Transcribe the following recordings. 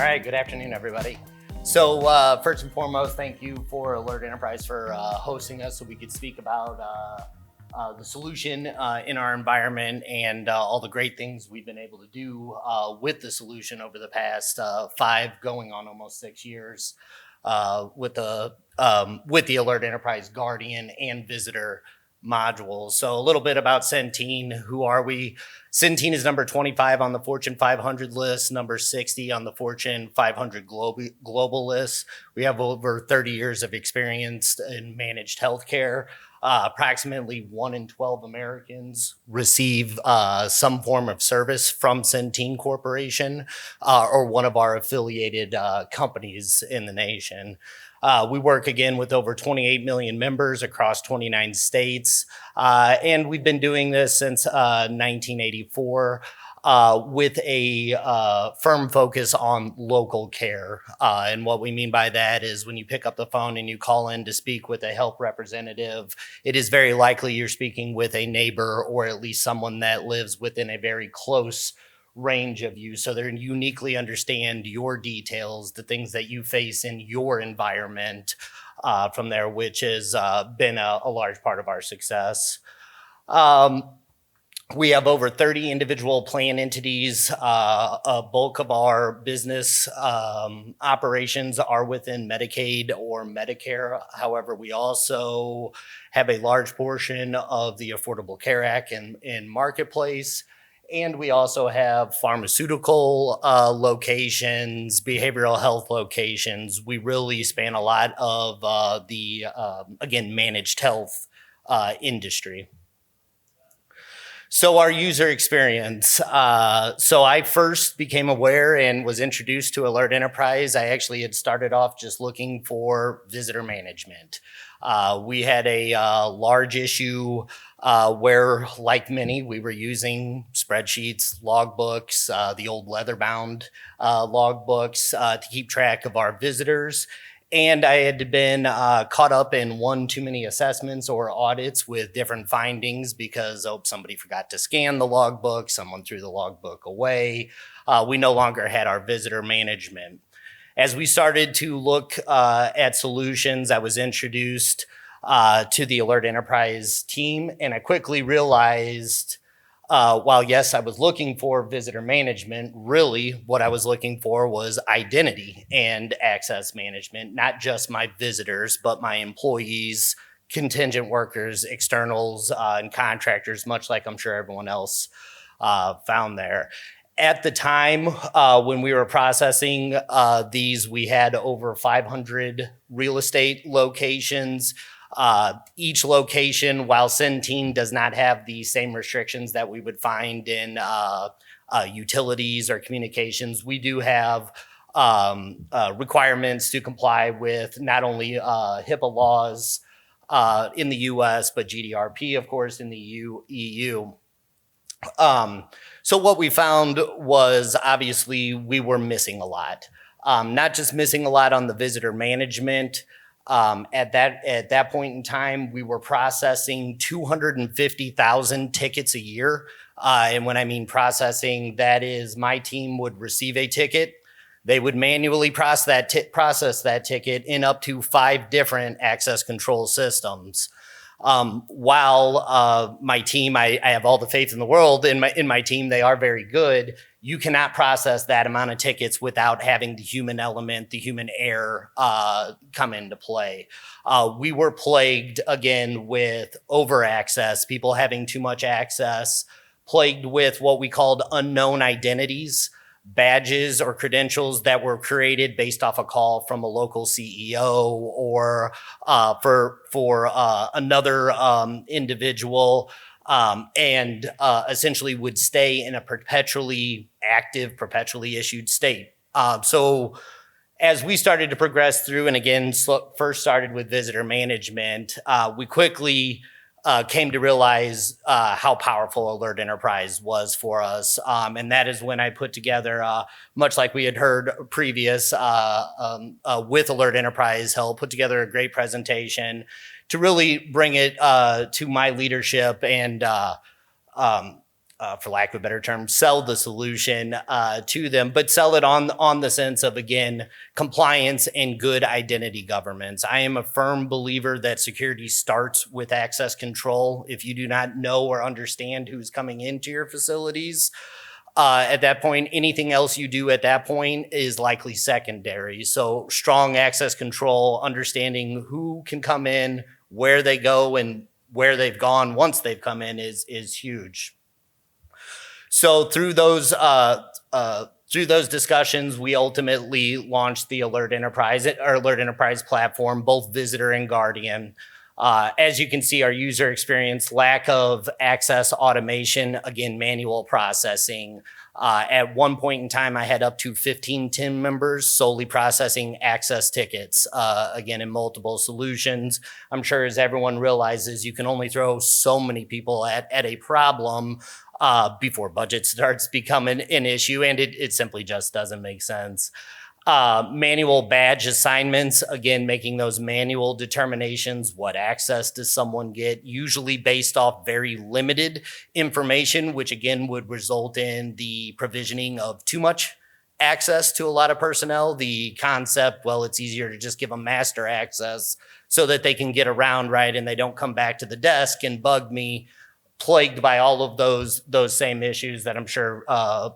right, good afternoon, everybody. So first and foremost, thank you for Alert Enterprise for hosting us so we could speak about the solution in our environment and all the great things we've been able to do with the solution over the past 5 going on almost 6 years with the Alert Enterprise Guardian and Visitor modules. So a little bit about Centene. Who are we? Centene is number 25 on the Fortune 500 list, number 60 on the Fortune 500 global list. We have over 30 years of experience in managed healthcare. Approximately 1 in 12 Americans receive some form of service from Centene Corporation or one of our affiliated companies in the nation. We work again with over 28 million members across 29 states, and we've been doing this since 1984 with a firm focus on local care. And what we mean by that is when you pick up the phone and you call in to speak with a health representative, it is very likely you're speaking with a neighbor or at least someone that lives within a very close range of you, so they uniquely understand your details, the things that you face in your environment from there, which has been a large part of our success. We have over 30 individual plan entities. A bulk of our business operations are within Medicaid or Medicare. However, we also have a large portion of the Affordable Care Act in Marketplace. And we also have pharmaceutical locations, behavioral health locations. We really span a lot of the managed health industry. So our user experience. So I first became aware and was introduced to Alert Enterprise. I actually had started off just looking for visitor management. We had a large issue where, like many, we were using spreadsheets, logbooks, the old leather-bound logbooks to keep track of our visitors. And I had been caught up in one too many assessments or audits with different findings because somebody forgot to scan the logbook, someone threw the logbook away. We no longer had our visitor management. As we started to look at solutions, I was introduced to the Alert Enterprise team, and I quickly realized while yes, I was looking for visitor management, really what I was looking for was identity and access management, not just my visitors, but my employees, contingent workers, externals, and contractors, much like I'm sure everyone else found there. At the time when we were processing these, we had over 500 real estate locations. Each location, while Centene does not have the same restrictions that we would find in utilities or communications, we do have requirements to comply with not only HIPAA laws in the US, but GDPR, of course, in the EU. So what we found was obviously we were missing a lot, not just missing a lot on the visitor management. At that point in time, we were processing 250,000 tickets a year. And when I mean processing, that is my team would receive a ticket. They would manually process that ticket in up to 5 different access control systems. While my team, I have all the faith in the world in my team, they are very good. You cannot process that amount of tickets without having the human element, the human error come into play. We were plagued again with over access, people having too much access, plagued with what we called unknown identities, badges or credentials that were created based off a call from a local CEO or for another individual, and essentially would stay in a perpetually active, perpetually issued state. So as we started to progress through, and again, first started with visitor management, we quickly came to realize how powerful Alert Enterprise was for us. And that is when I put together, much like we had heard previous with Alert Enterprise help, put together a great presentation to really bring it to my leadership and for lack of a better term, sell the solution to them, but sell it on the sense of, again, compliance and good identity governance. I am a firm believer that security starts with access control. If you do not know or understand who's coming into your facilities, at that point, anything else you do at that point is likely secondary. So strong access control, understanding who can come in, where they go, and where they've gone once they've come in is huge. So through those discussions, we ultimately launched the Alert Enterprise platform, both Visitor and Guardian. As you can see, our user experience, lack of access automation, again, manual processing. At one point in time, I had up to 15 team members solely processing access tickets, again, in multiple solutions. I'm sure as everyone realizes, you can only throw so many people at a problem before budget starts becoming an issue, and it simply just doesn't make sense. Manual badge assignments, again, making those manual determinations. What access does someone get? Usually based off very limited information, which again would result in the provisioning of too much access to a lot of personnel. The concept, well, it's easier to just give them master access so that they can get around, right? And they don't come back to the desk and bug me, plagued by all of those same issues that I'm sure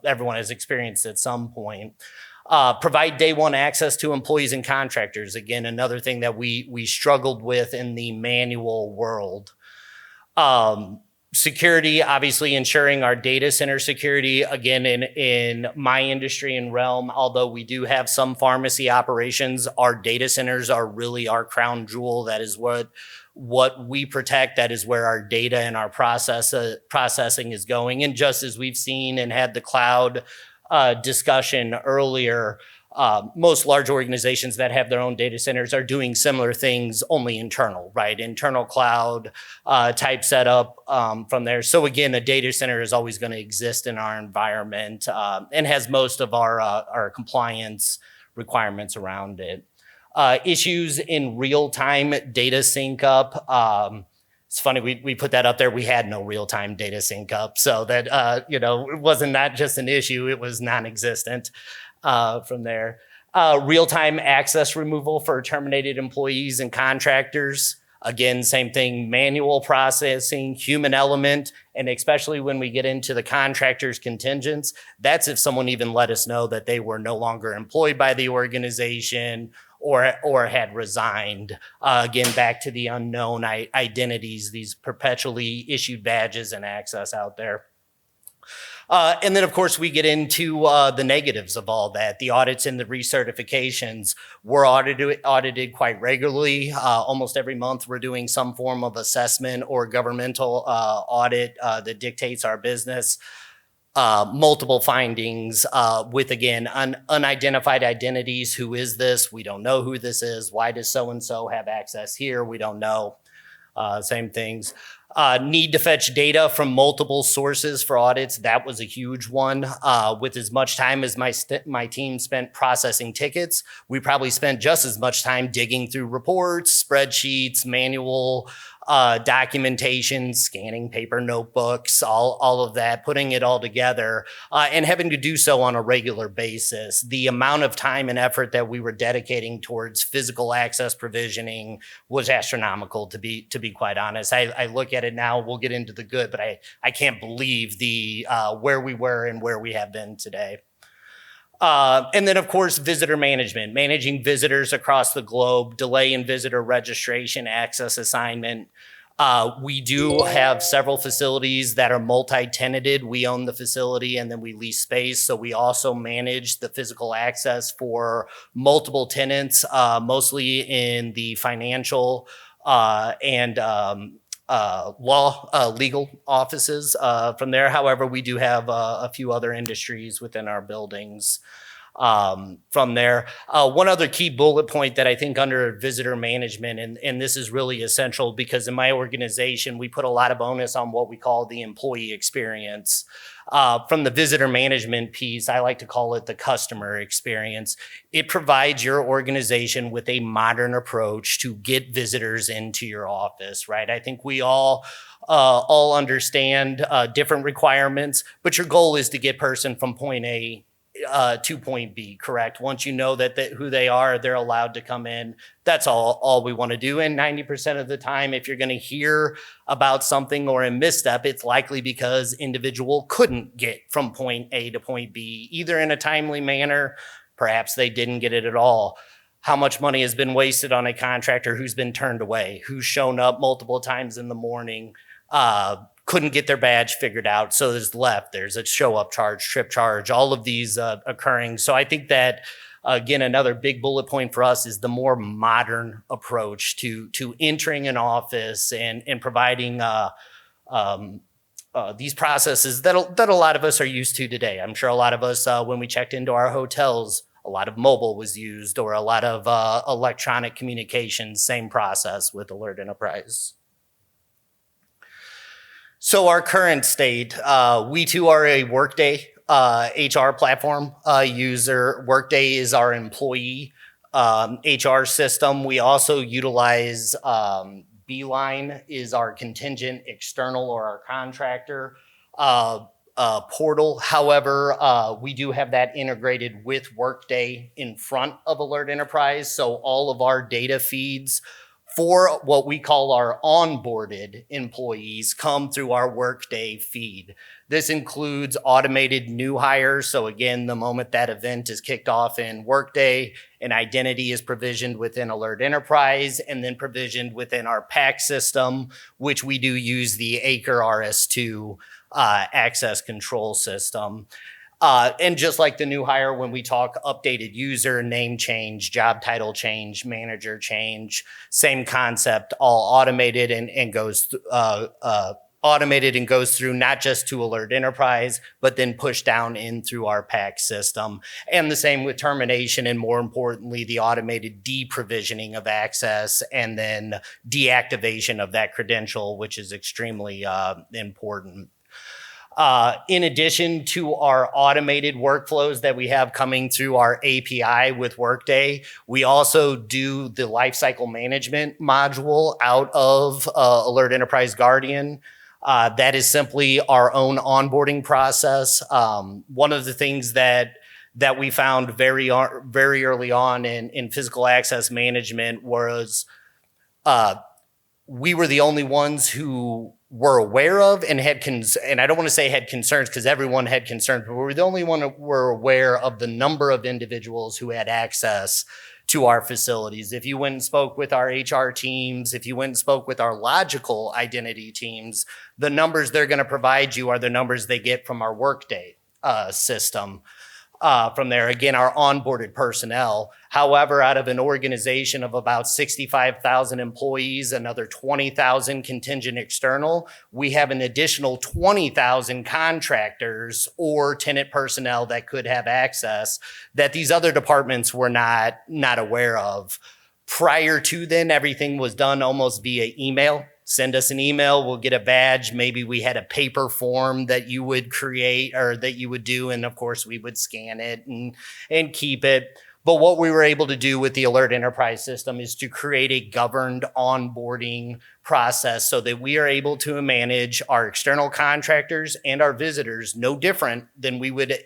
everyone has experienced at some point. Provide day one access to employees and contractors. Again, another thing that we struggled with in the manual world. Security, obviously ensuring our data center security. Again, in my industry and realm, although we do have some pharmacy operations, our data centers are really our crown jewel. That is what we protect. That is where our data and our processing is going. And just as we've seen and had the cloud discussion earlier, most large organizations that have their own data centers are doing similar things, only internal, right? Internal cloud type setup from there. So again, a data center is always going to exist in our environment and has most of our compliance requirements around it. Issues in real-time data sync up. It's funny, we put that up there. We had no real-time data sync up, so that, it wasn't not just an issue, it was non-existent from there. Real-time access removal for terminated employees and contractors. Again, same thing, manual processing, human element, and especially when we get into the contractors' contingents, that's if someone even let us know that they were no longer employed by the organization or had resigned. Again, back to the unknown identities, these perpetually issued badges and access out there. And then, of course, we get into the negatives of all that. The audits and the recertifications. We're audited quite regularly. Almost every month, we're doing some form of assessment or governmental audit that dictates our business. Multiple findings with, again, unidentified identities. Who is this? We don't know who this is. Why does so-and-so have access here? We don't know. Same things. Need to fetch data from multiple sources for audits. That was a huge one. With as much time as my team spent processing tickets, we probably spent just as much time digging through reports, spreadsheets, manual documentation, scanning paper notebooks, all of that, putting it all together, and having to do so on a regular basis. The amount of time and effort that we were dedicating towards physical access provisioning was astronomical, to be quite honest. I look at it now, we'll get into the good, but I can't believe the where we were and where we have been today. And then, of course, visitor management, managing visitors across the globe, delay in visitor registration, access assignment. We do have several facilities that are multi-tenanted. We own the facility and then we lease space. So we also manage the physical access for multiple tenants, mostly in the financial and legal offices from there. However, we do have a few other industries within our buildings. from there. One other key bullet point that I think under visitor management, and this is really essential because in my organization, we put a lot of bonus on what we call the employee experience. From the visitor management piece, I like to call it the customer experience. It provides your organization with a modern approach to get visitors into your office, right? I think we all understand different requirements, but your goal is to get person from point A to point B, correct? Once you know that who they are, they're allowed to come in. That's all we want to do. And 90% of the time, if you're going to hear about something or a misstep, it's likely because individual couldn't get from point A to point B, either in a timely manner, perhaps they didn't get it at all. How much money has been wasted on a contractor who's been turned away, who's shown up multiple times in the morning, couldn't get their badge figured out, so there's a show-up charge, trip charge, all of these occurring. So I think that, again, another big bullet point for us is the more modern approach to entering an office and providing these processes that a lot of us are used to today. I'm sure a lot of us, when we checked into our hotels, a lot of mobile was used or a lot of electronic communications, same process with Alert Enterprise. So our current state, we too are a Workday HR platform user. Workday is our employee HR system. We also utilize Beeline is our contingent external or our contractor portal. However, we do have that integrated with Workday in front of Alert Enterprise. So all of our data feeds for what we call our onboarded employees come through our Workday feed. This includes automated new hires. So again, the moment that event is kicked off in Workday, an identity is provisioned within Alert Enterprise and then provisioned within our PAC system, which we do use the Acre RS2 access control system. And just like the new hire, when we talk updated user, name change, job title change, manager change, same concept, all automated and goes through not just to Alert Enterprise, but then pushed down in through our PAC system. And the same with termination, and more importantly, the automated deprovisioning of access and then deactivation of that credential, which is extremely important. In addition to our automated workflows that we have coming through our API with Workday, we also do the lifecycle management module out of Alert Enterprise Guardian. That is simply our own onboarding process. One of the things that we found very early on in physical access management was we were the only ones who were aware of and had and I don't want to say had concerns because everyone had concerns, but we were the only one that were aware of the number of individuals who had access to our facilities. If you went and spoke with our HR teams, if you went and spoke with our logical identity teams, the numbers they're going to provide you are the numbers they get from our Workday system. From there, again, our onboarded personnel. However, out of an organization of about 65,000 employees, another 20,000 contingent external, we have an additional 20,000 contractors or tenant personnel that could have access that these other departments were not aware of. Prior to then, everything was done almost via email. Send us an email, we'll get a badge. Maybe we had a paper form that you would create or that you would do. And of course we would scan it and keep it. But what we were able to do with the Alert Enterprise system is to create a governed onboarding process so that we are able to manage our external contractors and our visitors no different than we would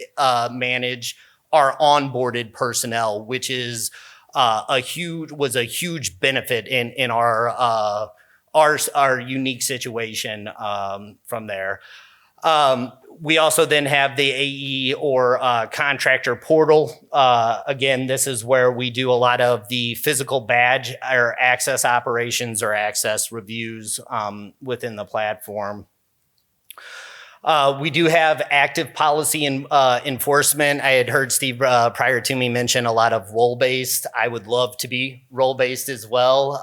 manage our onboarded personnel, which is a huge benefit in our unique situation from there. We also then have the AE or contractor portal. Again, this is where we do a lot of the physical badge or access operations or access reviews within the platform. We do have active policy and enforcement. I had heard Steve prior to me mention a lot of role-based. I would love to be role-based as well.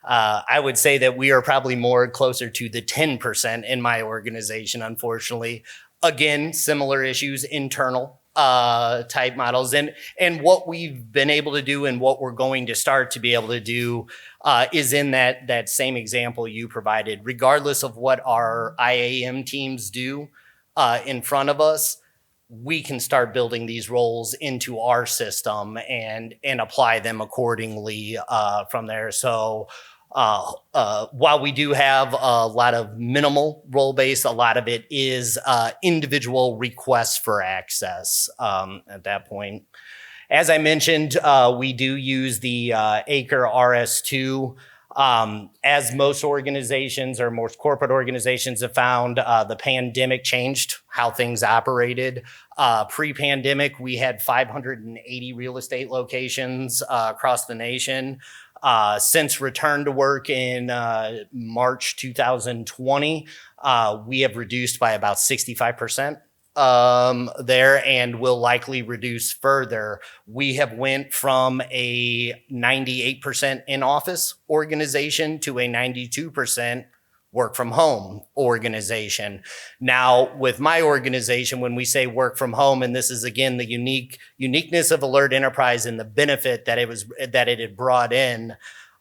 I would say that we are probably more closer to the 10% in my organization, unfortunately. Again, similar issues, internal type models. And what we've been able to do and what we're going to start to be able to do is in that same example you provided. Regardless of what our IAM teams do in front of us, we can start building these roles into our system and apply them accordingly from there. So while we do have a lot of minimal role-based, a lot of it is individual requests for access at that point. As I mentioned, we do use the ACRE RS2. As most organizations or most corporate organizations have found, the pandemic changed how things operated. Pre-pandemic, we had 580 real estate locations across the nation. Since return to work in March 2020, we have reduced by about 65% there, and will likely reduce further. We have went from a 98% in-office organization to a 92% work from home organization. Now, with my organization, when we say work from home, and this is again the uniqueness of Alert Enterprise and the benefit that it had brought in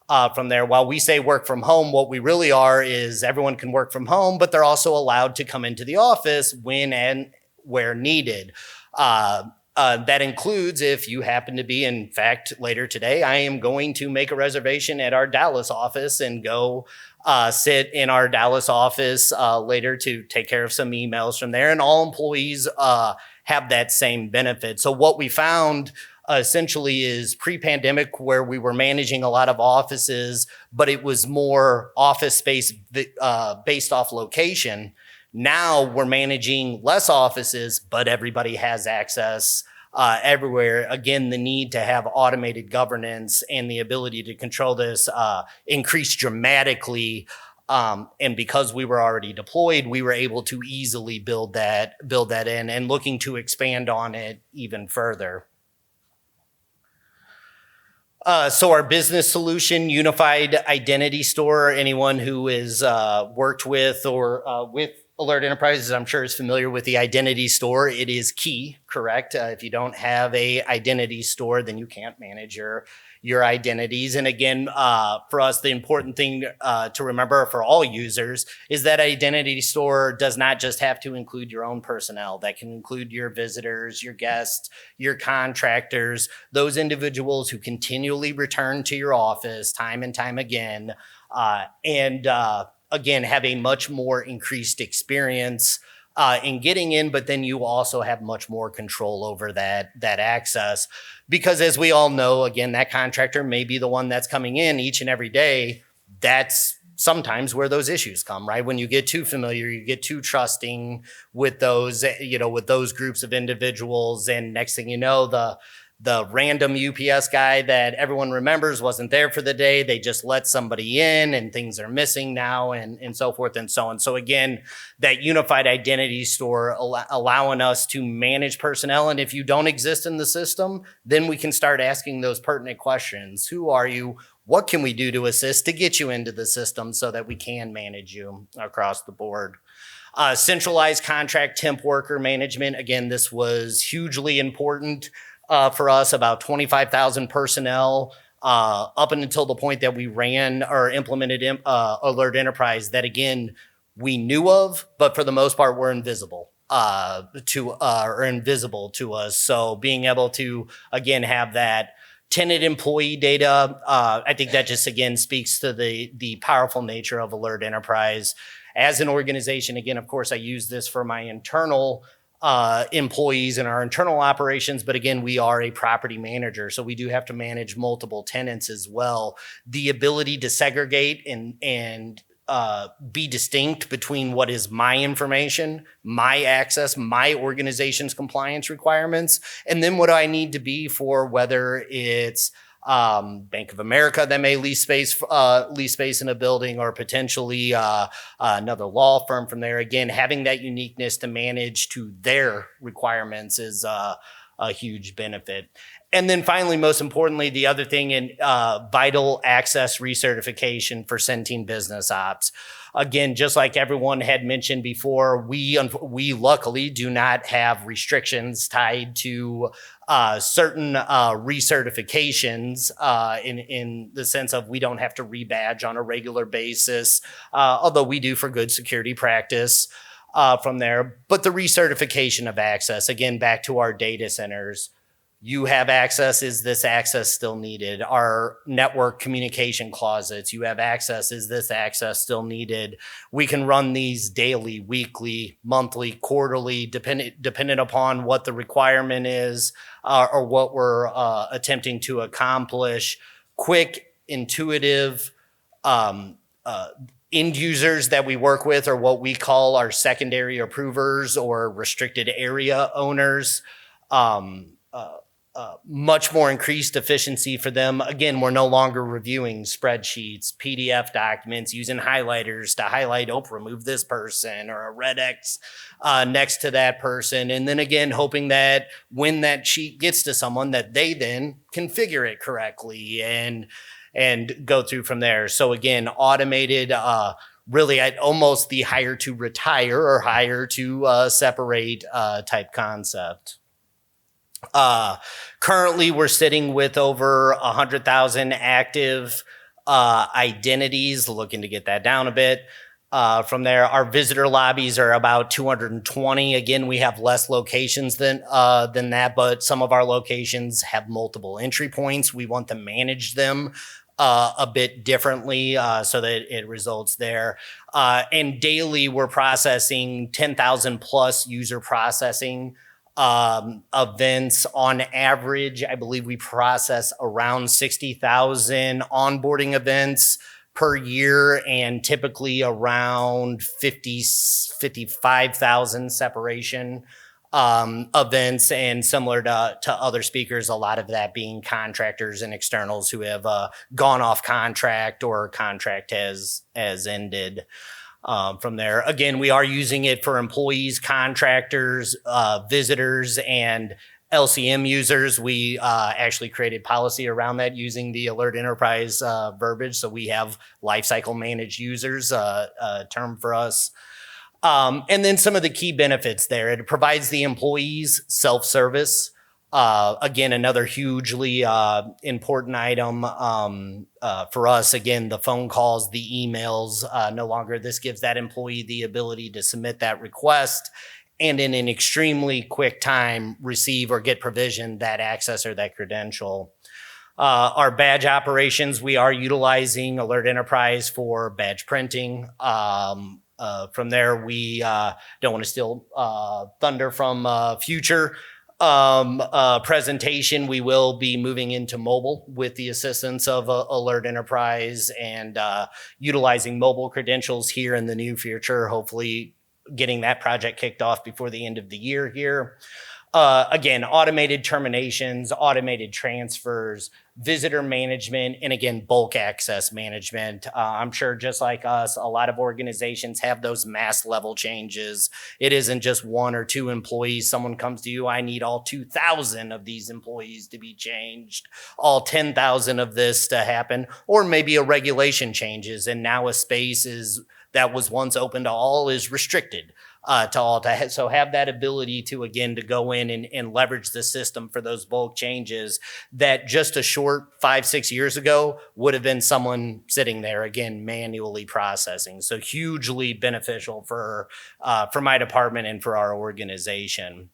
from there. While we say work from home, what we really are is everyone can work from home, but they're also allowed to come into the office when and where needed. That includes if you happen to be, in fact, later today, I am going to make a reservation at our Dallas office and go sit in our Dallas office later to take care of some emails from there. And all employees have that same benefit. So what we found essentially is pre-pandemic, where we were managing a lot of offices, but it was more office space based off location. Now we're managing less offices, but everybody has access everywhere. Again, the need to have automated governance and the ability to control this increased dramatically. And because we were already deployed, we were able to easily build that in, and looking to expand on it even further. So our business solution, Unified Identity Store, anyone who has worked with or with Alert Enterprises, I'm sure, is familiar with the identity store. It is key, correct? If you don't have a identity store, then you can't manage your identities. And again, for us, the important thing to remember for all users is that identity store does not just have to include your own personnel. That can include your visitors, your guests, your contractors, those individuals who continually return to your office time and time again, again, have a much more increased experience in getting in, but then you also have much more control over that access. Because as we all know, again, that contractor may be the one that's coming in each and every day. That's sometimes where those issues come, right? When you get too familiar, you get too trusting with those, with those groups of individuals. And next thing you know, the random UPS guy that everyone remembers wasn't there for the day. They just let somebody in and things are missing now and so forth and so on. So again, that unified identity store allowing us to manage personnel. And if you don't exist in the system, then we can start asking those pertinent questions. Who are you? What can we do to assist to get you into the system so that we can manage you across the board? Centralized contract temp worker management. Again, this was hugely important for us, about 25,000 personnel up until the point that we ran or implemented Alert Enterprise that, again, we knew of, but for the most part were invisible to us. So being able to, again, have that tenant employee data, I think that just, again, speaks to the powerful nature of Alert Enterprise. As an organization, again, of course, I use this for my internal employees in our internal operations, but again, we are a property manager, so we do have to manage multiple tenants as well. The ability to segregate and be distinct between what is my information, my access, my organization's compliance requirements, and then what do I need to be for whether it's Bank of America that may lease space in a building, or potentially another law firm from there. Again, having that uniqueness to manage to their requirements is a huge benefit. And then finally, most importantly, the other thing in vital access recertification for Centene Business Ops. Again, just like everyone had mentioned before, we luckily do not have restrictions tied to certain recertifications in the sense of we don't have to rebadge on a regular basis, although we do for good security practice from there. But the recertification of access, again, back to our data centers. You have access. Is this access still needed? Our network communication closets. You have access. Is this access still needed? We can run these daily, weekly, monthly, quarterly, dependent upon what the requirement is or what we're attempting to accomplish. Quick, intuitive. End users that we work with are what we call our secondary approvers or restricted area owners. Much more increased efficiency for them. Again, we're no longer reviewing spreadsheets, PDF documents, using highlighters to highlight, remove this person or a red X next to that person. And then again, hoping that when that sheet gets to someone that they then configure it correctly and go through from there. So again, automated, really at almost the hire to retire or hire to separate type concept. Currently, we're sitting with over 100,000 active identities, looking to get that down a bit. From there, our visitor lobbies are about 220. Again, we have less locations than that, but some of our locations have multiple entry points. We want to manage them a bit differently so that it results there. And daily, we're processing 10,000 plus user processing events. On average, I believe we process around 60,000 onboarding events per year and typically around 55,000 separation events, and similar to other speakers, a lot of that being contractors and externals who have gone off contract or contract has ended. From there, again, we are using it for employees, contractors, visitors, and LCM users. We actually created policy around that using the Alert Enterprise verbiage. So we have lifecycle managed users, a term for us. And then some of the key benefits there. It provides the employees self-service. Again, another hugely important item for us. Again, the phone calls, the emails, no longer. This gives that employee the ability to submit that request and in an extremely quick time receive or get provisioned that access or that credential. Our badge operations, we are utilizing Alert Enterprise for badge printing. From there, we don't want to steal thunder from future presentation. We will be moving into mobile with the assistance of Alert Enterprise and utilizing mobile credentials here in the near future, hopefully getting that project kicked off before the end of the year here. Again, automated terminations, automated transfers, visitor management, and again, bulk access management. I'm sure just like us, a lot of organizations have those mass level changes. It isn't just one or two employees. Someone comes to you, I need all 2,000 of these employees to be changed, all 10,000 of this to happen, or maybe a regulation changes and now a space that was once open to all is restricted. So have that ability to, again, to go in and leverage the system for those bulk changes that just a short 5-6 years ago would have been someone sitting there, again, manually processing. So hugely beneficial for my department and for our organization.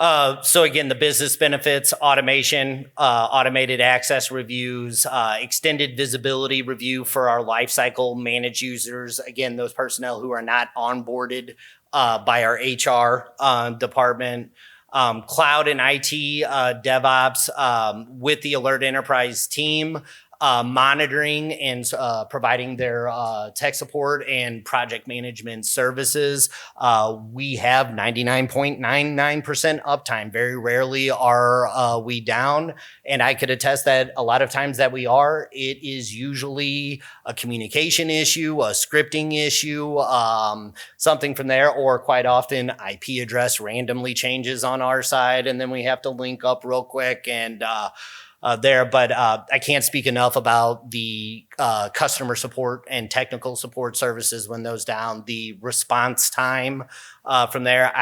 So again, the business benefits, automation, automated access reviews, extended visibility review for our lifecycle managed users. Again, those personnel who are not onboarded by our HR department. Cloud and IT DevOps with the Alert Enterprise team. monitoring and providing their tech support and project management services. We have 99.99% uptime. Very rarely are we down. And I could attest that a lot of times that we are, it is usually a communication issue, a scripting issue, something from there, or quite often IP address randomly changes on our side. And then we have to link up real quick and but I can't speak enough about the customer support and technical support services when those down. The response time from there,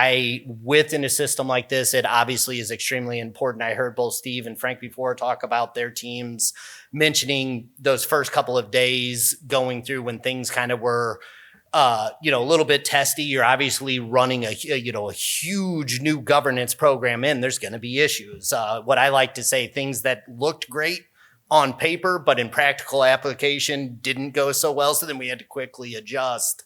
within a system like this, it obviously is extremely important. I heard both Steve and Frank before talk about their teams mentioning those first couple of days going through when things kind of were a little bit testy. You're obviously running a huge new governance program in. There's going to be issues. What I like to say, things that looked great on paper, but in practical application didn't go so well. So then we had to quickly adjust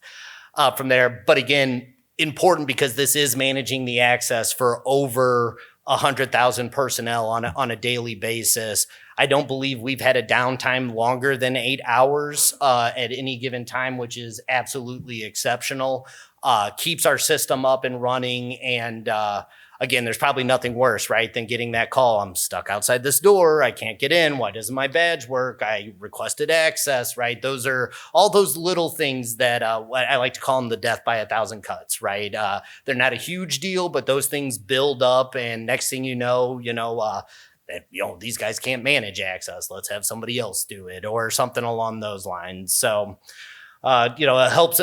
from there. But again, important because this is managing the access for over 100,000 personnel on a daily basis. I don't believe we've had a downtime longer than 8 hours at any given time, which is absolutely exceptional. Keeps our system up and running. And again, there's probably nothing worse, right, than getting that call. I'm stuck outside this door. I can't get in. Why doesn't my badge work? I requested access, right? Those are all those little things that I like to call them the death by 1,000 cuts, right? They're not a huge deal, but those things build up. And next thing you know, these guys can't manage access. Let's have somebody else do it or something along those lines. So, it helps,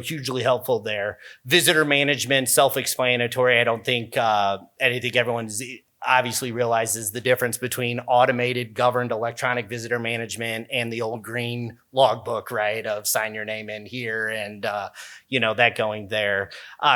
hugely helpful there. Visitor management, self-explanatory. I think everyone's obviously realizes the difference between automated governed electronic visitor management and the old green logbook, right, of sign your name in here and, that going there.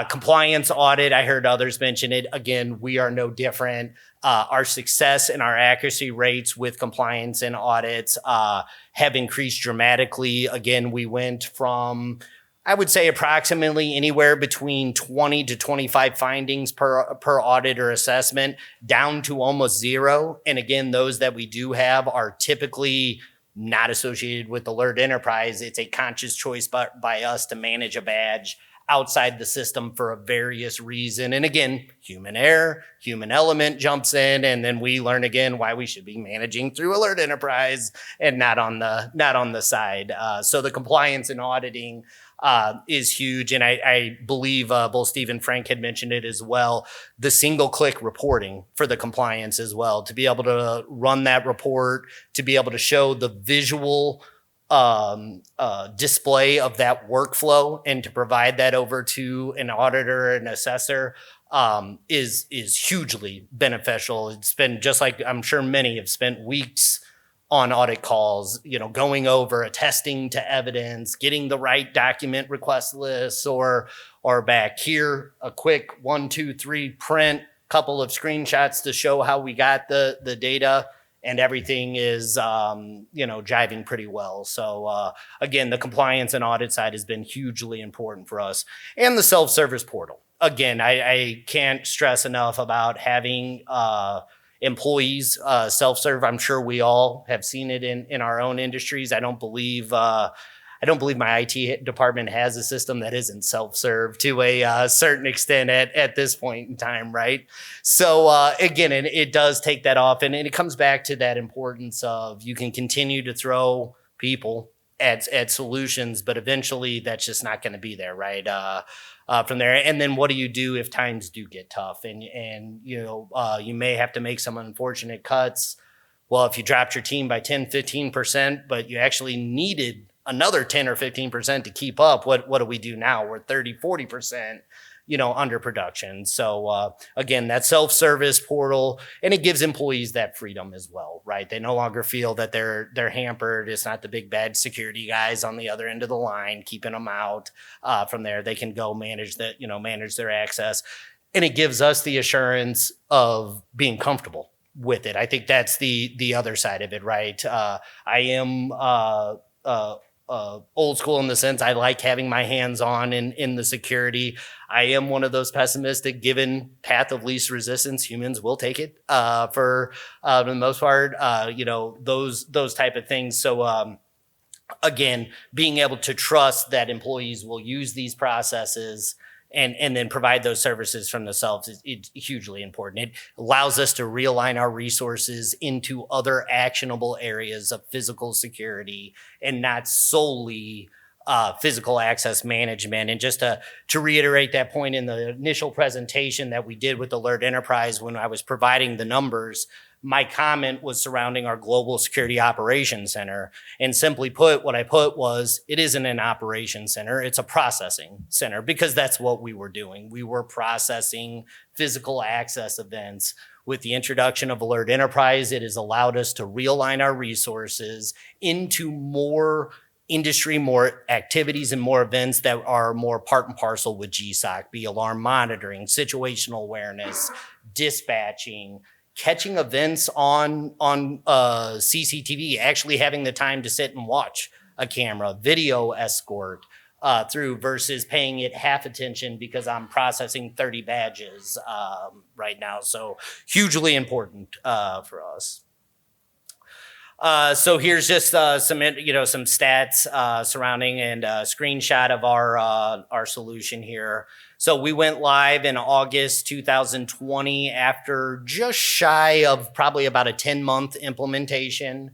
Compliance audit, I heard others mention it. Again, we are no different. Our success and our accuracy rates with compliance and audits have increased dramatically. Again, we went from, I would say, approximately anywhere between 20 to 25 findings per audit or assessment down to almost zero. And again, those that we do have are typically not associated with Alert Enterprise. It's a conscious choice by us to manage a badge outside the system for a various reason. And again, human error, human element jumps in, and then we learn again why we should be managing through Alert Enterprise and not on the side. So the compliance and auditing is huge. And I believe both Steve and Frank had mentioned it as well. The single click reporting for the compliance as well, to be able to run that report, to be able to show the visual display of that workflow and to provide that over to an auditor and assessor is hugely beneficial. It's been just like I'm sure many have spent weeks on audit calls, going over attesting to evidence, getting the right document request lists or back here, a quick 1, 2, 3 print, couple of screenshots to show how we got the data. And everything is, jiving pretty well. So, again, the compliance and audit side has been hugely important for us. And the self-service portal. Again, I can't stress enough about having employees self-serve. I'm sure we all have seen it in our own industries. I don't believe my IT department has a system that isn't self-serve to a certain extent at this point in time, right? So again, it does take that off, and it comes back to that importance of you can continue to throw people at solutions, but eventually that's just not going to be there, right? From there, and then what do you do if times do get tough, and you may have to make some unfortunate cuts? Well, if you dropped your team by 10, 15%, but you actually needed another 10 or 15% to keep up, what do we do now? We're 30, 40%, under production. So again, that self-service portal, and it gives employees that freedom as well, right? They no longer feel that they're hampered. It's not the big bad security guys on the other end of the line keeping them out. From there, they can go manage their access, and it gives us the assurance of being comfortable with it. I think that's the other side of it, right? I am old school in the sense I like having my hands on in the security. I am one of those pessimistic. Given path of least resistance, humans will take it for the most part. Those type of things. So again, being able to trust that employees will use these processes and then provide those services from themselves is hugely important. It allows us to realign our resources into other actionable areas of physical security and not solely physical access management. And just to reiterate that point in the initial presentation that we did with Alert Enterprise when I was providing the numbers, my comment was surrounding our Global Security Operations Center. And simply put, what I put was, it isn't an operations center, it's a processing center, because that's what we were doing. We were processing physical access events. With the introduction of Alert Enterprise, it has allowed us to realign our resources into more industry, more activities, and more events that are more part and parcel with GSOC, be alarm monitoring, situational awareness, dispatching, catching events on CCTV, actually having the time to sit and watch a camera, video escort through versus paying it half attention because I'm processing 30 badges right now. So hugely important for us. So here's just some stats surrounding and a screenshot of our solution here. So we went live in August 2020 after just shy of probably about a 10-month implementation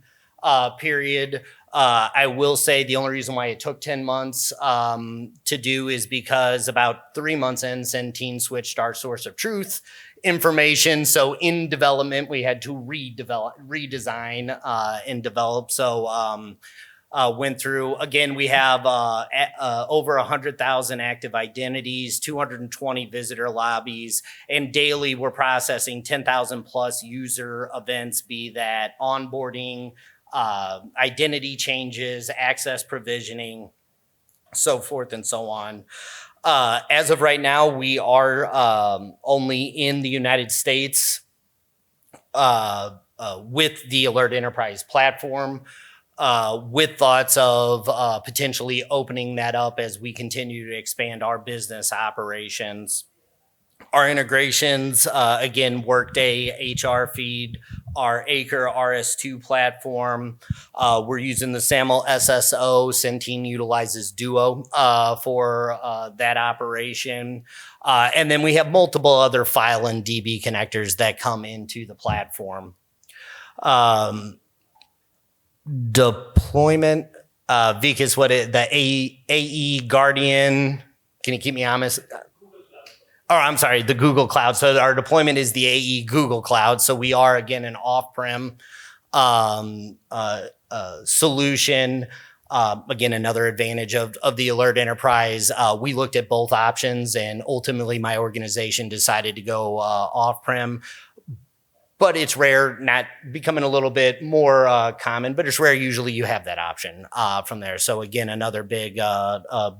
period. I will say the only reason why it took 10 months to do is because about 3 months in, Centene switched our source of truth information. So in development, we had to redesign and develop. So went through, again, we have over 100,000 active identities, 220 visitor lobbies, and daily we're processing 10,000 plus user events, be that onboarding, identity changes, access provisioning, so forth and so on. As of right now, we are only in the United States with the Alert Enterprise platform, with thoughts of potentially opening that up as we continue to expand our business operations. Our integrations, again, Workday, HR Feed, our Acre RS2 platform. We're using the SAML SSO. Centene utilizes Duo for that operation. And then we have multiple other file and DB connectors that come into the platform. Deployment, Vikas, the AE Guardian, can you keep me honest? Oh, I'm sorry, the Google Cloud. So our deployment is the AE Google Cloud. So we are, again, an off-prem solution. Again, another advantage of the Alert Enterprise. We looked at both options, and ultimately my organization decided to go off-prem. But it's rare, not becoming a little bit more common, but it's rare. Usually you have that option from there. So again, another big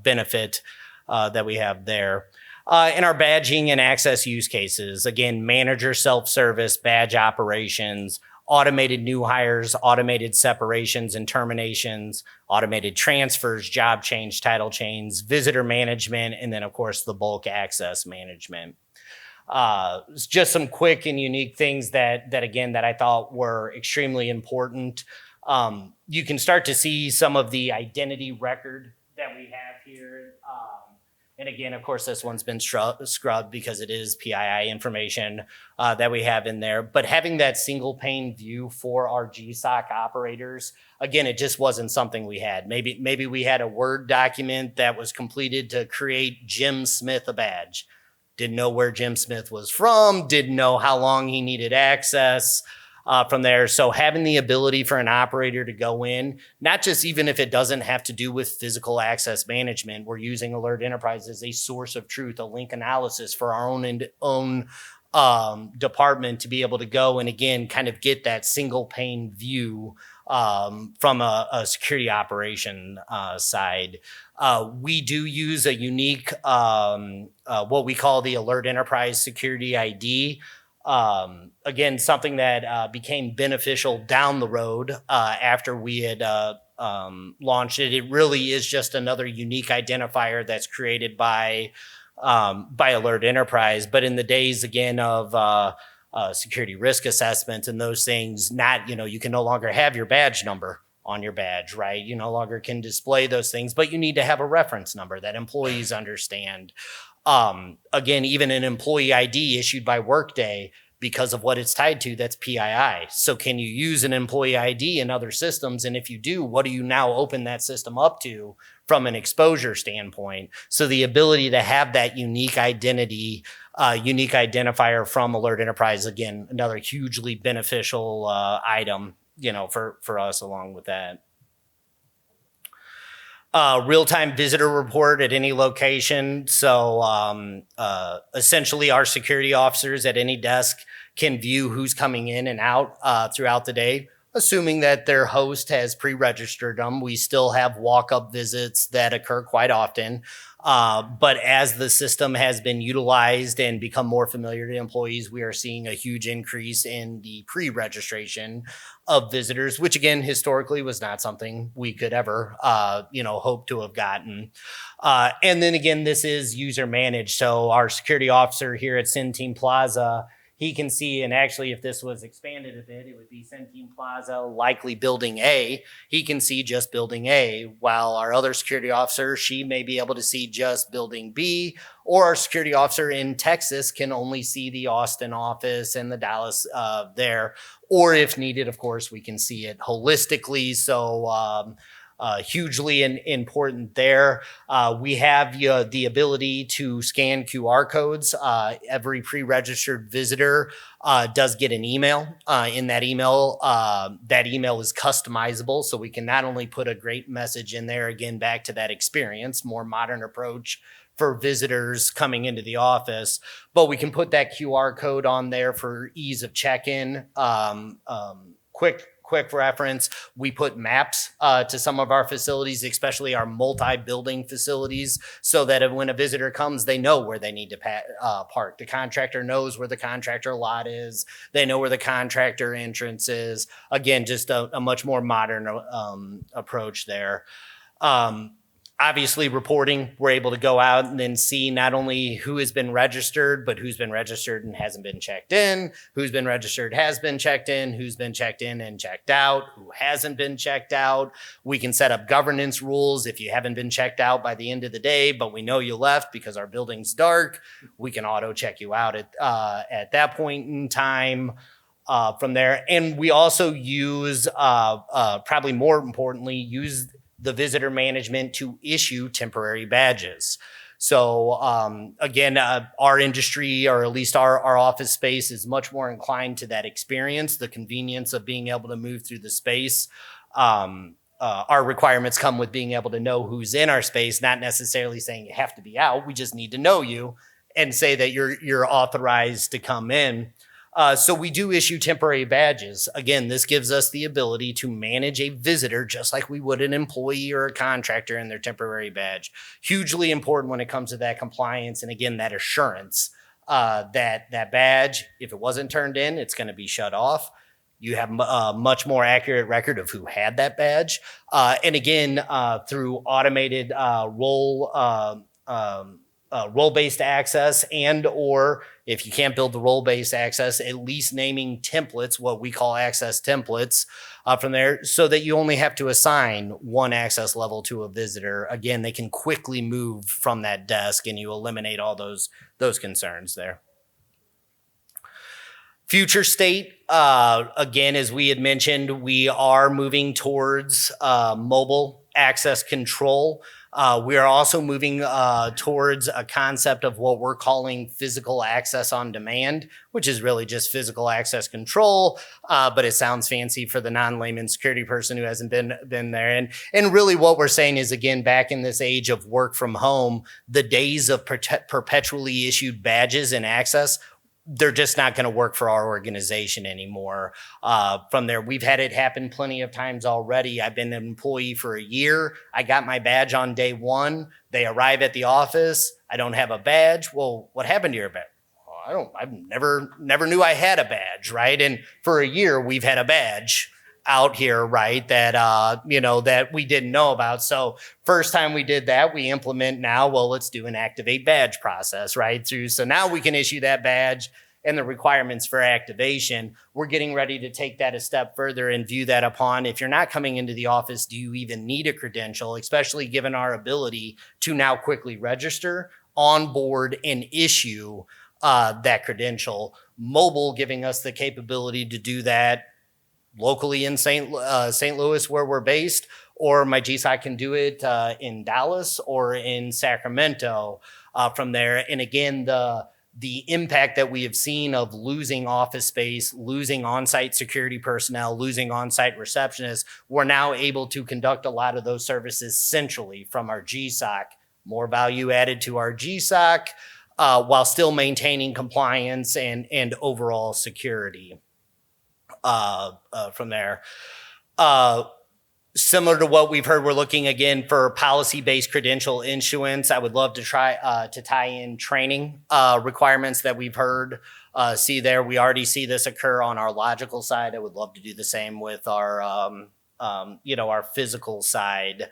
benefit that we have there. In our badging and access use cases, again, manager self-service, badge operations, automated new hires, automated separations and terminations, automated transfers, job change, title change, visitor management, and then, of course, the bulk access management. Just some quick and unique things that I thought were extremely important. You can start to see some of the identity record that we have here. And again, of course, this one's been scrubbed because it is PII information that we have in there. But having that single pane view for our GSOC operators, again, it just wasn't something we had. Maybe we had a Word document that was completed to create Jim Smith a badge. Didn't know where Jim Smith was from, didn't know how long he needed access from there. So having the ability for an operator to go in, not just even if it doesn't have to do with physical access management, we're using Alert Enterprise as a source of truth, a link analysis for our own department to be able to go and, again, kind of get that single pane view from a security operation side. We do use a unique, what we call the Alert Enterprise Security ID. Again, something that became beneficial down the road after we had launched it. It really is just another unique identifier that's created by Alert Enterprise. But in the days, again, of security risk assessment and those things, you can no longer have your badge number on your badge, right? You no longer can display those things, but you need to have a reference number that employees understand. Again, even an employee ID issued by Workday, because of what it's tied to, that's PII. So can you use an employee ID in other systems? And if you do, what do you now open that system up to from an exposure standpoint? So the ability to have that unique identity, unique identifier from Alert Enterprise, again, another hugely beneficial item, for us along with that. Real-time visitor report at any location. So essentially our security officers at any desk can view who's coming in and out throughout the day, assuming that their host has pre-registered them. We still have walk-up visits that occur quite often. But as the system has been utilized and become more familiar to employees, we are seeing a huge increase in the pre-registration of visitors, which again, historically was not something we could ever, hope to have gotten. And then again, this is user managed. So our security officer here at Centene Plaza, he can see, and actually if this was expanded a bit, it would be Centene Plaza, likely building A. He can see just building A, while our other security officer, she may be able to see just building B, or our security officer in Texas can only see the Austin office and the Dallas there. Or if needed, of course, we can see it holistically. So hugely important there. We have the ability to scan QR codes. Every pre-registered visitor does get an email. In that email is customizable, so we can not only put a great message in there, again, back to that experience, more modern approach for visitors coming into the office, but we can put that QR code on there for ease of check-in, quick reference. We put maps to some of our facilities, especially our multi-building facilities, so that when a visitor comes, they know where they need to park. The contractor knows where the contractor lot is. They know where the contractor entrance is. Again, just a much more modern approach there. Obviously, reporting, we're able to go out and then see not only who has been registered, but who's been registered and hasn't been checked in, who's been registered, has been checked in, who's been checked in and checked out, who hasn't been checked out. We can set up governance rules. If you haven't been checked out by the end of the day, but we know you left because our building's dark, we can auto check you out at that point in time. From there. And we also use, probably more importantly, use the visitor management to issue temporary badges. So again, our industry, or at least our office space, is much more inclined to that experience, the convenience of being able to move through the space. Our requirements come with being able to know who's in our space, not necessarily saying you have to be out. We just need to know you and say that you're authorized to come in. So we do issue temporary badges. Again, this gives us the ability to manage a visitor just like we would an employee or a contractor in their temporary badge. Hugely important when it comes to that compliance and, again, that assurance that badge, if it wasn't turned in, it's going to be shut off. You have a much more accurate record of who had that badge. And again, through automated role-based access, and or if you can't build the role-based access, at least naming templates, what we call access templates from there, so that you only have to assign one access level to a visitor. Again, they can quickly move from that desk and you eliminate all those concerns there. Future state, again, as we had mentioned, we are moving towards mobile access control. We are also moving towards a concept of what we're calling physical access on demand, which is really just physical access control, but it sounds fancy for the non-layman security person who hasn't been there. And really what we're saying is, again, back in this age of work from home, the days of perpetually issued badges and access, they're just not going to work for our organization anymore. From there, we've had it happen plenty of times already. I've been an employee for a year. I got my badge on day one. They arrive at the office. I don't have a badge. Well, what happened to your badge? I never knew I had a badge, right? And for a year, we've had a badge out here, right, that that we didn't know about. So first time we did that, we implement now, well, let's do an activate badge process, right? So now we can issue that badge and the requirements for activation. We're getting ready to take that a step further and view that upon, if you're not coming into the office, do you even need a credential, especially given our ability to now quickly register, onboard, and issue that credential. Mobile giving us the capability to do that locally in St. Louis where we're based, or my GSOC can do it in Dallas or in Sacramento from there. And again, the impact that we have seen of losing office space, losing on-site security personnel, losing on-site receptionists, we're now able to conduct a lot of those services centrally from our GSOC. More value added to our GSOC while still maintaining compliance and overall security. From there. Similar to what we've heard, we're looking again for policy-based credential issuance. I would love to try to tie in training requirements that we've heard. See there, we already see this occur on our logical side. I would love to do the same with our, our physical side.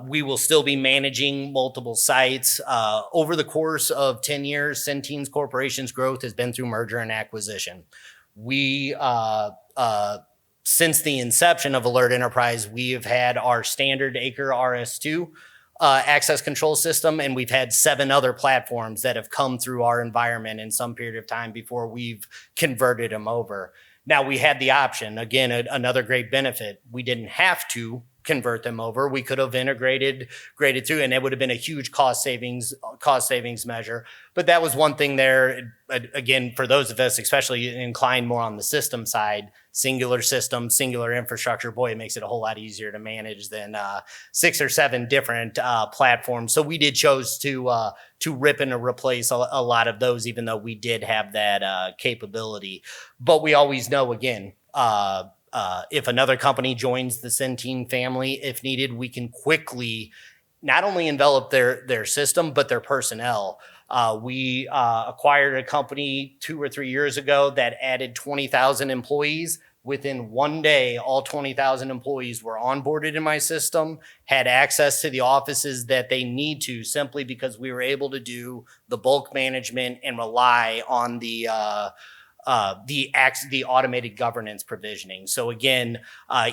We will still be managing multiple sites. Over the course of 10 years, Centene's corporation's growth has been through merger and acquisition. We, since the inception of Alert Enterprise, we have had our standard Acre RS2 access control system, and we've had 7 other platforms that have come through our environment in some period of time before we've converted them over. Now, we had the option, again, another great benefit. We didn't have to convert them over. We could have graded through, and it would have been a huge cost savings measure. But that was one thing there. Again, for those of us, especially inclined more on the system side, singular system, singular infrastructure, boy, it makes it a whole lot easier to manage than 6 or 7 different platforms. So we did chose to rip and replace a lot of those, even though we did have that capability. But we always know, again, if another company joins the Centene family, if needed, we can quickly not only envelop their system, but their personnel. We acquired a company 2 or 3 years ago that added 20,000 employees. Within one day, all 20,000 employees were onboarded in my system, had access to the offices that they need to, simply because we were able to do the bulk management and rely on the automated governance provisioning. So again,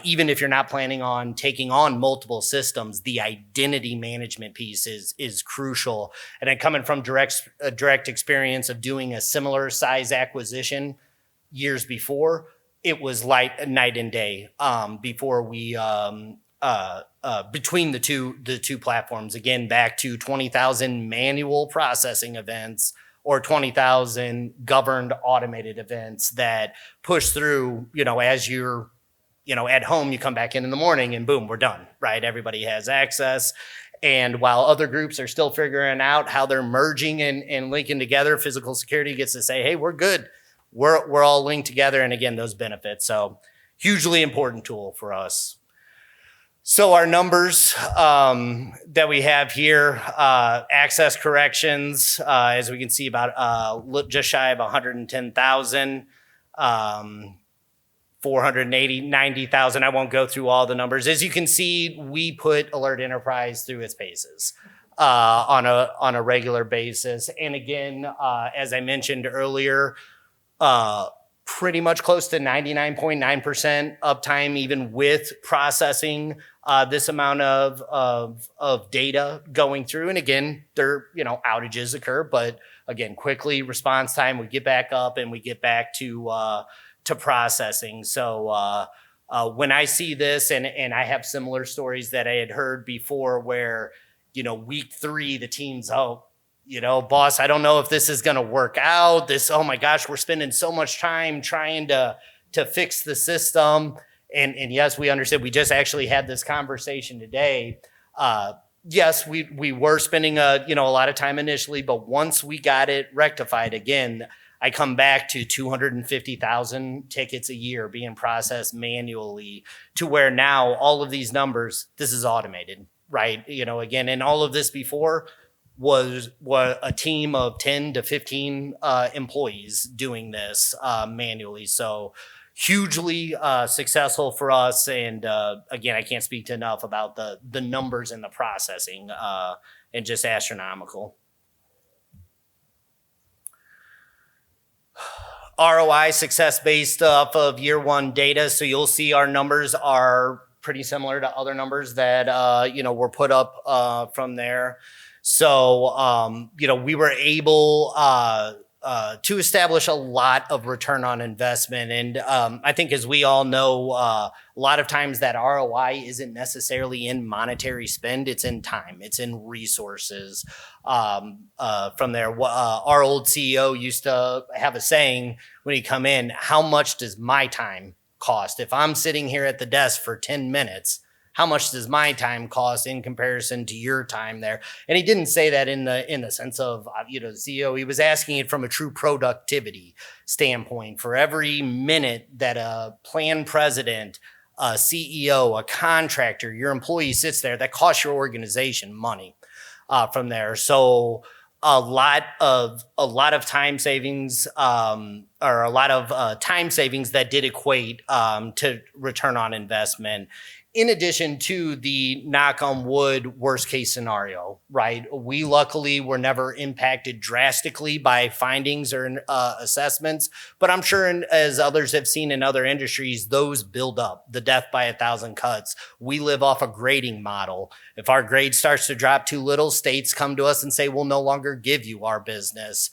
even if you're not planning on taking on multiple systems, the identity management piece is crucial. And then coming from direct experience of doing a similar size acquisition years before, it was like night and day before we between the two platforms. Again, back to 20,000 manual processing events or 20,000 governed automated events that push through, as you're, at home, you come back in the morning and boom, we're done, right? Everybody has access. And while other groups are still figuring out how they're merging and linking together, physical security gets to say, hey, we're good. We're all linked together. And again, those benefits. So hugely important tool for us. So our numbers that we have here, access corrections, as we can see, about just shy of 110,000, 90,000. I won't go through all the numbers. As you can see, we put Alert Enterprise through its paces on a regular basis. And again, as I mentioned earlier, pretty much close to 99.9% uptime, even with processing this amount of data going through. And again, there outages occur, but again, quickly response time, we get back up and we get back to processing. So when I see this, and I have similar stories that I had heard before, where week 3 the team's boss, I don't know if this is going to work out. Oh my gosh, we're spending so much time trying to fix the system. And yes, we understand. We just actually had this conversation today. Yes, we were spending a lot of time initially, but once we got it rectified, again, I come back to 250,000 tickets a year being processed manually, to where now all of these numbers, this is automated, right? Again, and all of this before was a team of 10 to 15 employees doing this manually. So hugely successful for us. And again, I can't speak to enough about the numbers and the processing and just astronomical. ROI success based off of year one data. So you'll see our numbers are pretty similar to other numbers that, were put up from there. So, we were able to establish a lot of return on investment. And I think, as we all know, a lot of times that ROI isn't necessarily in monetary spend. It's in time. It's in resources. From there, our old CEO used to have a saying when he'd come in: how much does my time cost? If I'm sitting here at the desk for 10 minutes, how much does my time cost in comparison to your time there? And he didn't say that in the sense of, the CEO. He was asking it from a true productivity standpoint. For every minute that a plan president, a CEO, a contractor, your employee sits there, that costs your organization money from there. So a lot of time savings, or a lot of time savings that did equate to return on investment. In addition to the knock on wood worst case scenario, right? We luckily were never impacted drastically by findings or assessments, but I'm sure, as others have seen in other industries, those build up. The death by 1,000 cuts. We live off a grading model. If our grade starts to drop too little, states come to us and say, we'll no longer give you our business.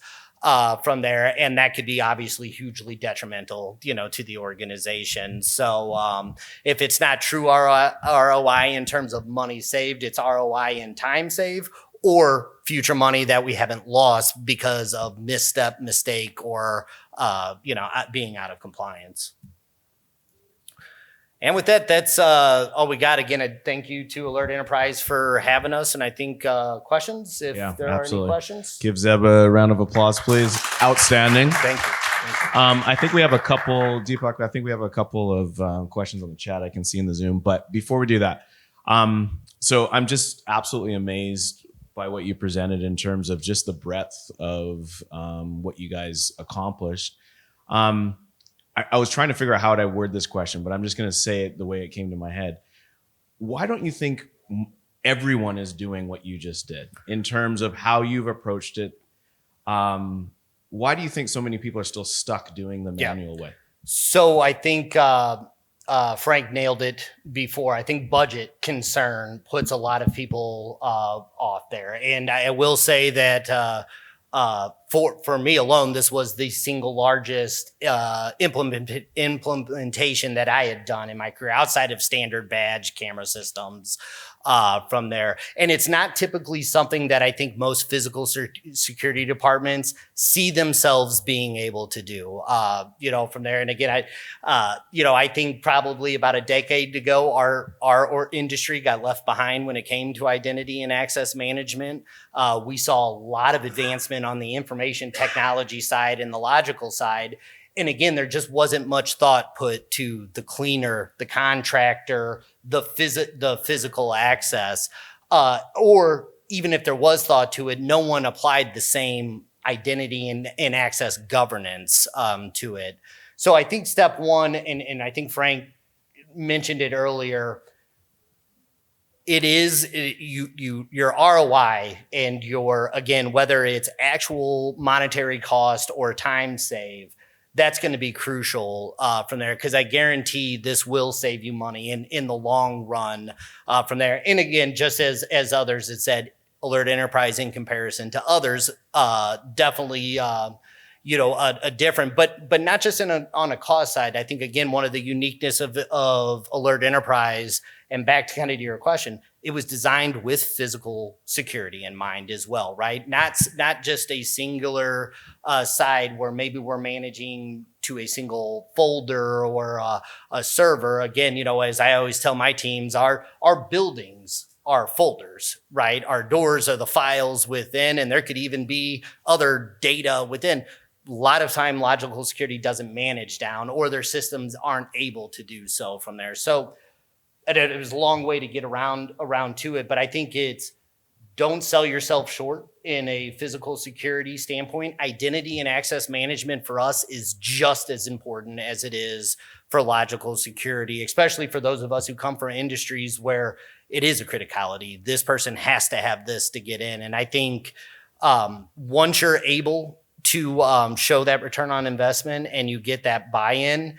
From there, and that could be obviously hugely detrimental, to the organization. So if it's not true ROI in terms of money saved, it's ROI in time saved or future money that we haven't lost because of misstep, mistake, or being out of compliance. And with that, that's all we got. Again, a thank you to Alert Enterprise for having us. And I think questions, if there are any questions. Give Zeb a round of applause, please. Outstanding. Thank you. I think we have a couple, Deepak, of questions on the chat I can see in the Zoom. But before we do that, so I'm just absolutely amazed by what you presented in terms of just the breadth of what you guys accomplished. I was trying to figure out how to word this question, but I'm just going to say it the way it came to my head. Why don't you think everyone is doing what you just did in terms of how you've approached it? Why do you think so many people are still stuck doing the manual way? So I think Frank nailed it before. I think budget concern puts a lot of people off there. And I will say that for me alone, this was the single largest implementation that I had done in my career outside of standard badge camera systems from there. And it's not typically something that I think most physical security departments see themselves being able to do, from there. And again, I think probably about a decade ago, our industry got left behind when it came to identity and access management. We saw a lot of advancement on the information technology side and the logical side. And again, there just wasn't much thought put to the cleaner, the contractor, the physical access, or even if there was thought to it, no one applied the same identity and access governance to it. So I think step one, and I think Frank mentioned it earlier, it is your ROI and again, whether it's actual monetary cost or time save, that's going to be crucial from there, because I guarantee this will save you money in the long run from there. And again, just as others had said, Alert Enterprise in comparison to others, definitely a different, but not just on a cost side. I think, again, one of the uniqueness of Alert Enterprise, and back to kind of your question, it was designed with physical security in mind as well, right? Not just a singular side where maybe we're managing to a single folder or a server. Again, as I always tell my teams, our buildings are folders, right? Our doors are the files within, and there could even be other data within. A lot of time, logical security doesn't manage down, or their systems aren't able to do so from there. So it was a long way to get around to it, but I think it's don't sell yourself short in a physical security standpoint. Identity and access management for us is just as important as it is for logical security, especially for those of us who come from industries where it is a criticality. This person has to have this to get in. And I think once you're able to show that return on investment and you get that buy-in,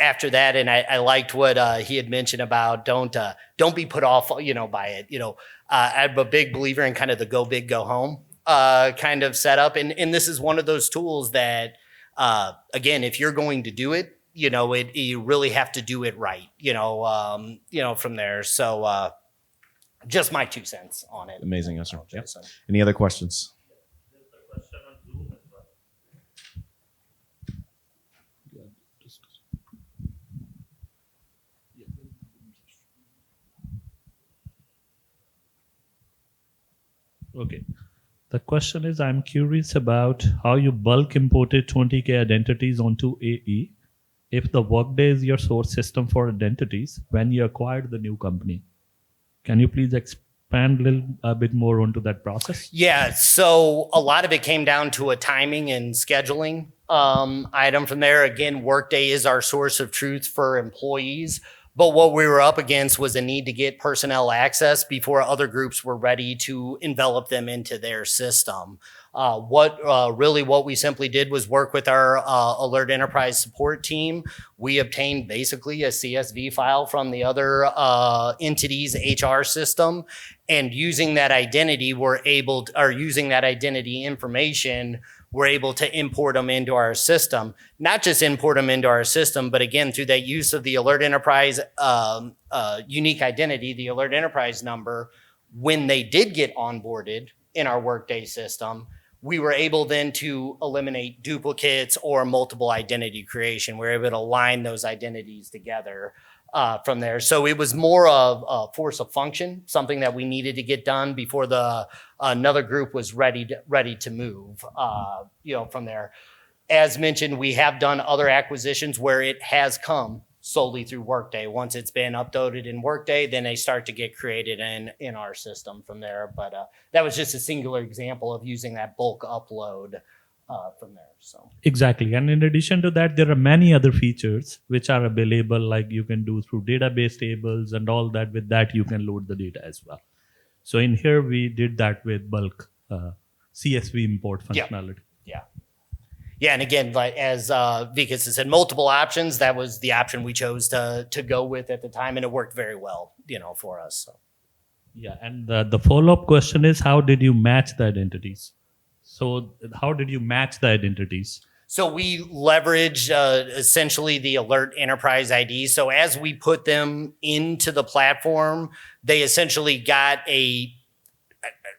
after that, and I liked what he had mentioned about don't be put off, by it. I'm a big believer in kind of the go big, go home kind of setup, and this is one of those tools that, again, if you're going to do it, you really have to do it right. From there. So just my 2 cents on it. Amazing answer. Yep. Any other questions? Okay. The question is, I'm curious about how you bulk imported 20K identities onto AE. If the Workday is your source system for identities when you acquired the new company, can you please expand a bit more onto that process? Yeah, so a lot of it came down to a timing and scheduling item from there. Again, Workday is our source of truth for employees. But what we were up against was a need to get personnel access before other groups were ready to envelop them into their system. What we simply did was work with our Alert Enterprise support team. We obtained basically a CSV file from the other entity's HR system, and using that identity, using that identity information, we're able to import them into our system. Not just import them into our system, but again, through that use of the Alert Enterprise unique identity, the Alert Enterprise number, when they did get onboarded in our Workday system, we were able then to eliminate duplicates or multiple identity creation. We're able to align those identities together from there. So it was more of a force of function, something that we needed to get done before another group was ready to move, from there. As mentioned, we have done other acquisitions where it has come solely through Workday. Once it's been uploaded in Workday, then they start to get created in our system from there. But that was just a singular example of using that bulk upload from there. So exactly. And in addition to that, there are many other features which are available, like you can do through database tables and all that. With that, you can load the data as well. So in here, we did that with bulk CSV import functionality. Yeah, and again, like as Vikas has said, multiple options. That was the option we chose to go with at the time, and it worked very well, for us. So. Yeah, and the follow-up question is, how did you match the identities? So how did you match the identities? So we leveraged essentially the Alert Enterprise ID. So as we put them into the platform, they essentially got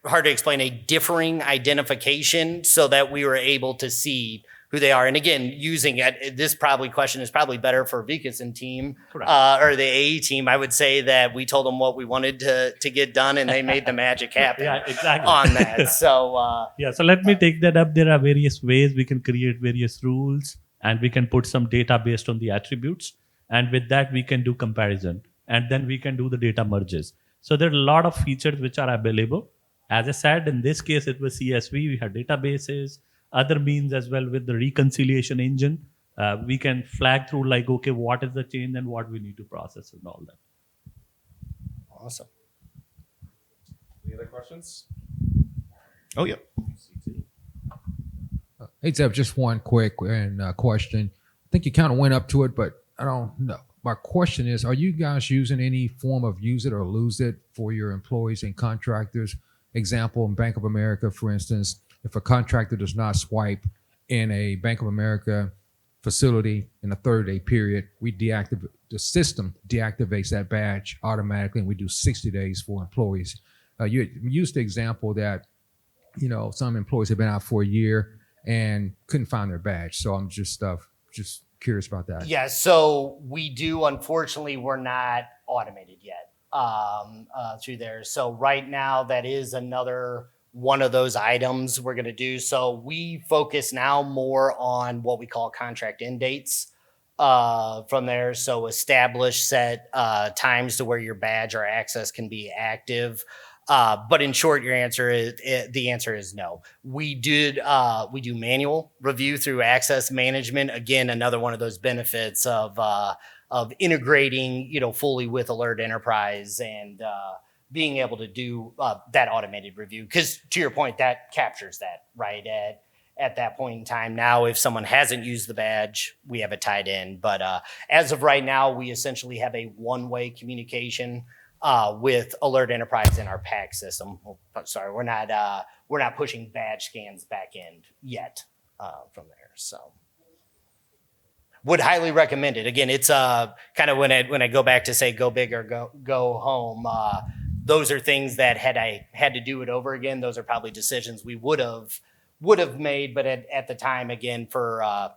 hard to explain, a differing identification so that we were able to see who they are. And again, using it, this question is probably better for Vikas and team or the AE team. I would say that we told them what we wanted to get done, and they made the magic happen on that. So so let me take that up. There are various ways we can create various rules, and we can put some data based on the attributes. And with that, we can do comparison, and then we can do the data merges. So there are a lot of features which are available. As I said, in this case, it was CSV. We had databases, other means as well with the reconciliation engine. We can flag through like, okay, what is the change and what we need to process and all that. Awesome. Any other questions? Oh, yeah. Hey, Zeb, just one quick question. I think you kind of went up to it, but I don't know. My question is, are you guys using any form of use it or lose it for your employees and contractors? Example, in Bank of America, for instance, if a contractor does not swipe in a Bank of America facility in a 30-day period, the system deactivates that badge automatically, and we do 60 days for employees. You used the example that, some employees have been out for a year and couldn't find their badge. So I'm just curious about that. Yeah, so we do, unfortunately, we're not automated yet. Through there. So right now, that is another one of those items we're going to do. So we focus now more on what we call contract end dates from there. So establish set times to where your badge or access can be active. But in short, the answer is no. We do manual review through access management. Again, another one of those benefits of integrating, fully with Alert Enterprise and being able to do that automated review. Because to your point, that captures that right at that point in time. Now, if someone hasn't used the badge, we have it tied in. But as of right now, we essentially have a one-way communication with Alert Enterprise in our PAC system. Oh, sorry, we're not pushing badge scans back end yet from there. So would highly recommend it. Again, it's kind of when I go back to say go big or go home. Those are things that had I had to do it over again, those are probably decisions we would have made, but at the time, again, for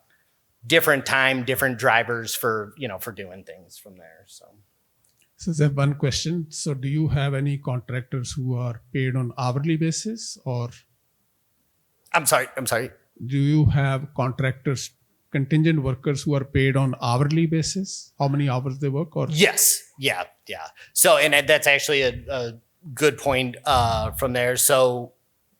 different time, different drivers for doing things from there. So Zeb, one question. So do you have any contractors who are paid on hourly basis, or? I'm sorry. Do you have contractors, contingent workers who are paid on hourly basis? How many hours they work? Or Yes. Yeah. So, and that's actually a good point from there. So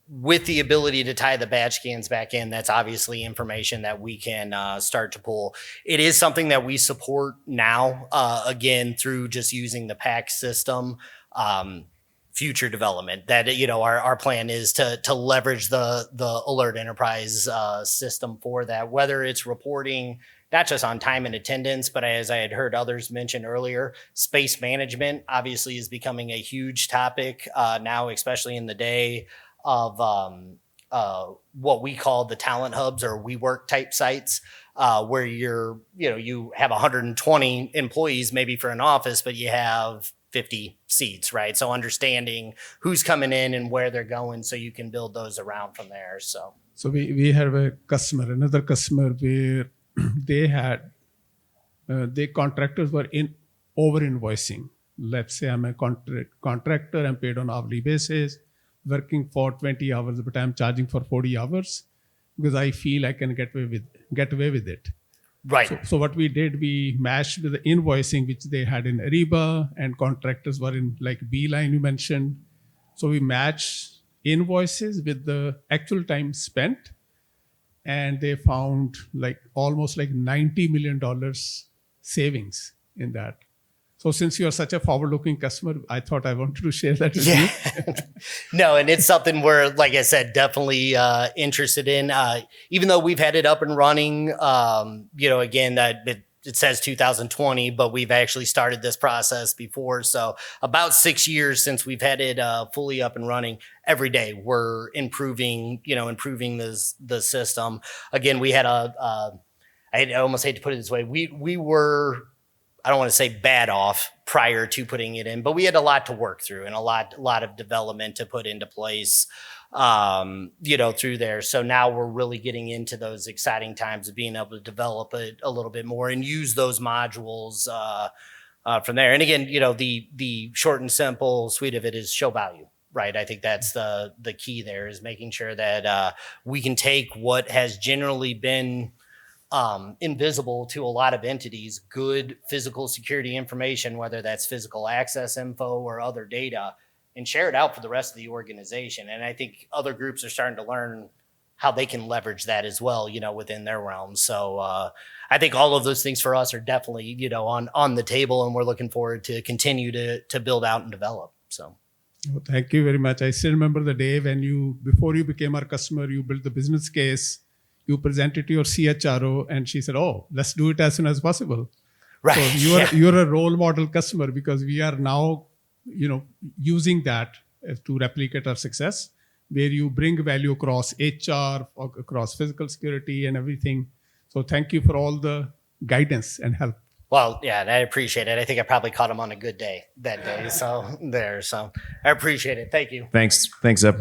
with the ability to tie the badge scans back in, that's obviously information that we can start to pull. It is something that we support now, again, through just using the PAC system. Future development that, our plan is to leverage the Alert Enterprise system for that, whether it's reporting, not just on time and attendance, but as I had heard others mention earlier, space management obviously is becoming a huge topic now, especially in the day of what we call the talent hubs or WeWork type sites, where you have 120 employees maybe for an office, but you have 50 seats, right? So understanding who's coming in and where they're going, so you can build those around from there. So we have another customer where they had their contractors were over invoicing. Let's say I'm a contractor, I'm paid on hourly basis, working for 20 hours, but I'm charging for 40 hours because I feel I can get away with it. Right. So what we did, we matched with the invoicing, which they had in Ariba, and contractors were in like Beeline you mentioned. So we matched invoices with the actual time spent, and they found almost $90 million savings in that. So since you are such a forward-looking customer, I thought I wanted to share that with you. No, and it's something we're, like I said, definitely interested in. Even though we've had it up and running, again, it says 2020, but we've actually started this process before. So about 6 years since we've had it fully up and running. Every day we're improving the system. Again, we had I almost hate to put it this way. We were, I don't want to say bad off prior to putting it in, but we had a lot to work through and a lot of development to put into place, through there. So now we're really getting into those exciting times of being able to develop it a little bit more and use those modules from there. And again, the short and simple suite of it is show value, right? I think that's the key there, is making sure that we can take what has generally been invisible to a lot of entities, good physical security information, whether that's physical access info or other data, and share it out for the rest of the organization. And I think other groups are starting to learn how they can leverage that as well, within their realm. So I think all of those things for us are definitely, on the table, and we're looking forward to continue to build out and develop. So. Well, thank you very much. I still remember the day when before you became our customer, you built the business case. You presented to your CHRO, and she said, "Oh, let's do it as soon as possible." Right. So you're a role model customer, because we are now, using that to replicate our success, where you bring value across HR, across physical security and everything. So thank you for all the guidance and help. Well, yeah, and I appreciate it. I think I probably caught him on a good day that day. So I appreciate it. Thank you. Thanks, Zeb.